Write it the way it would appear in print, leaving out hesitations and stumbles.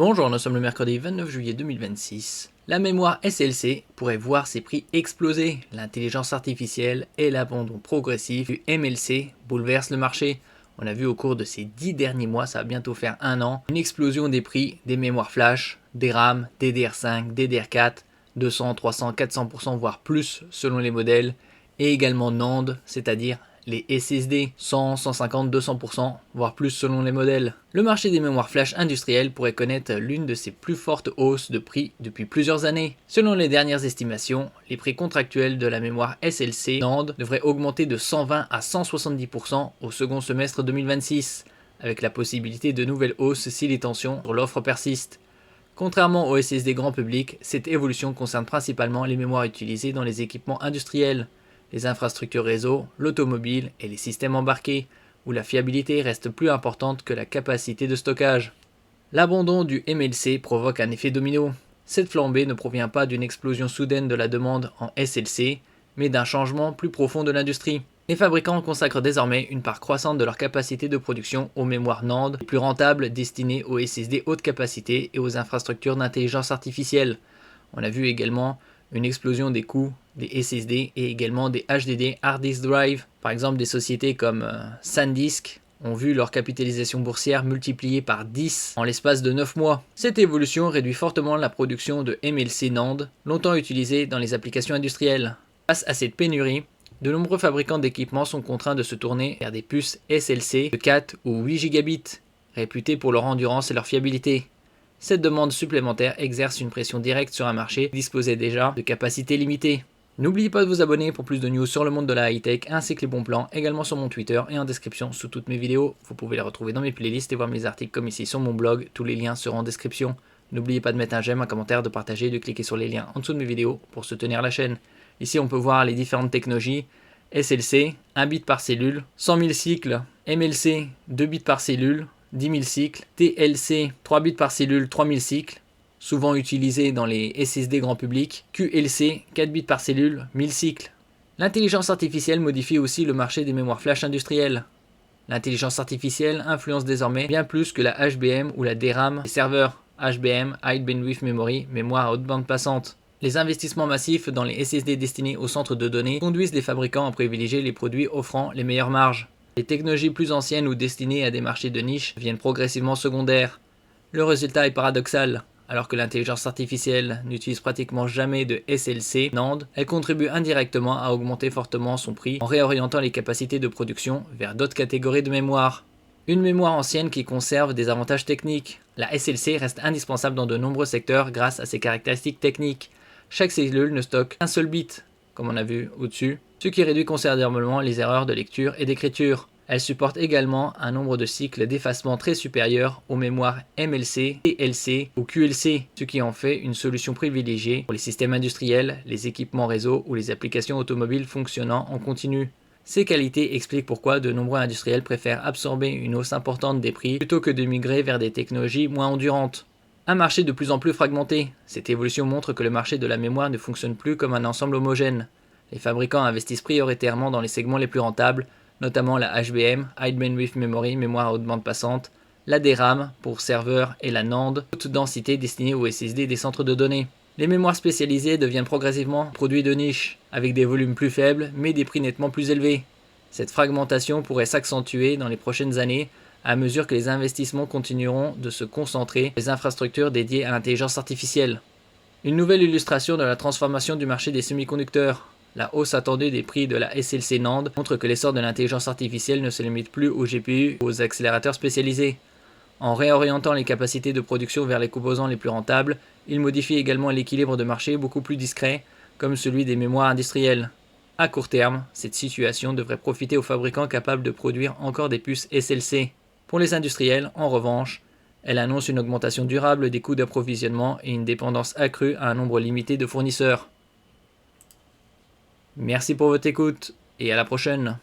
Bonjour, nous sommes le mercredi 29 juillet 2026. La mémoire SLC pourrait voir ses prix exploser. L'intelligence artificielle et l'abandon progressif du MLC bouleversent le marché. On a vu au cours de ces 10 derniers mois, ça va bientôt faire un an, une explosion des prix des mémoires flash, des RAM, DDR5, DDR4, 200, 300, 400%, voire plus selon les modèles, et également NAND, c'est-à-dire les SSD, 100, 150, 200%, voire plus selon les modèles. Le marché des mémoires flash industrielles pourrait connaître l'une de ses plus fortes hausses de prix depuis plusieurs années. Selon les dernières estimations, les prix contractuels de la mémoire SLC NAND devraient augmenter de 120 à 170% au second semestre 2026, avec la possibilité de nouvelles hausses si les tensions sur l'offre persistent. Contrairement au SSD grand public, cette évolution concerne principalement les mémoires utilisées dans les équipements industriels, les infrastructures réseau, l'automobile et les systèmes embarqués, où la fiabilité reste plus importante que la capacité de stockage. L'abandon du MLC provoque un effet domino. Cette flambée ne provient pas d'une explosion soudaine de la demande en SLC, mais d'un changement plus profond de l'industrie. Les fabricants consacrent désormais une part croissante de leur capacité de production aux mémoires NAND les plus rentables destinées aux SSD haute capacité et aux infrastructures d'intelligence artificielle. On a vu également une explosion des coûts des SSD et également des HDD Hard Disk Drive. Par exemple, des sociétés comme SanDisk ont vu leur capitalisation boursière multipliée par 10 en l'espace de 9 mois. Cette évolution réduit fortement la production de MLC NAND, longtemps utilisée dans les applications industrielles. Face à cette pénurie, de nombreux fabricants d'équipements sont contraints de se tourner vers des puces SLC de 4 ou 8 gigabits, réputées pour leur endurance et leur fiabilité. Cette demande supplémentaire exerce une pression directe sur un marché qui disposait déjà de capacités limitées. N'oubliez pas de vous abonner pour plus de news sur le monde de la high-tech ainsi que les bons plans, également sur mon Twitter et en description sous toutes mes vidéos. Vous pouvez les retrouver dans mes playlists et voir mes articles comme ici sur mon blog, tous les liens seront en description. N'oubliez pas de mettre un j'aime, un commentaire, de partager et de cliquer sur les liens en dessous de mes vidéos pour soutenir la chaîne. Ici on peut voir les différentes technologies. SLC, 1 bit par cellule, 100 000 cycles, MLC, 2 bits par cellule, 10 000 cycles, TLC, 3 bits par cellule, 3000 cycles, souvent utilisé dans les SSD grand public, QLC, 4 bits par cellule, 1000 cycles. L'intelligence artificielle modifie aussi le marché des mémoires flash industrielles. L'intelligence artificielle influence désormais bien plus que la HBM ou la DRAM, les serveurs HBM, High Bandwidth Memory, mémoire à haute bande passante. Les investissements massifs dans les SSD destinés aux centres de données conduisent les fabricants à privilégier les produits offrant les meilleures marges. Les technologies plus anciennes ou destinées à des marchés de niche deviennent progressivement secondaires. Le résultat est paradoxal. Alors que l'intelligence artificielle n'utilise pratiquement jamais de SLC NAND, elle contribue indirectement à augmenter fortement son prix en réorientant les capacités de production vers d'autres catégories de mémoire. Une mémoire ancienne qui conserve des avantages techniques. La SLC reste indispensable dans de nombreux secteurs grâce à ses caractéristiques techniques. Chaque cellule ne stocke qu'un seul bit, comme on a vu au-dessus, ce qui réduit considérablement les erreurs de lecture et d'écriture. Elle supporte également un nombre de cycles d'effacement très supérieur aux mémoires MLC, TLC ou QLC, ce qui en fait une solution privilégiée pour les systèmes industriels, les équipements réseau ou les applications automobiles fonctionnant en continu. Ces qualités expliquent pourquoi de nombreux industriels préfèrent absorber une hausse importante des prix plutôt que de migrer vers des technologies moins endurantes. Un marché de plus en plus fragmenté. Cette évolution montre que le marché de la mémoire ne fonctionne plus comme un ensemble homogène. Les fabricants investissent prioritairement dans les segments les plus rentables, notamment la HBM, High Bandwidth Memory, mémoire à haute bande passante, la DRAM pour serveurs et la NAND, haute densité destinée aux SSD des centres de données. Les mémoires spécialisées deviennent progressivement produits de niche, avec des volumes plus faibles mais des prix nettement plus élevés. Cette fragmentation pourrait s'accentuer dans les prochaines années à mesure que les investissements continueront de se concentrer sur les infrastructures dédiées à l'intelligence artificielle. Une nouvelle illustration de la transformation du marché des semi-conducteurs. La hausse attendue des prix de la SLC NAND montre que l'essor de l'intelligence artificielle ne se limite plus aux GPU ou aux accélérateurs spécialisés. En réorientant les capacités de production vers les composants les plus rentables, il modifie également l'équilibre de marché beaucoup plus discret, comme celui des mémoires industrielles. À court terme, cette situation devrait profiter aux fabricants capables de produire encore des puces SLC. Pour les industriels, en revanche, elle annonce une augmentation durable des coûts d'approvisionnement et une dépendance accrue à un nombre limité de fournisseurs. Merci pour votre écoute et à la prochaine.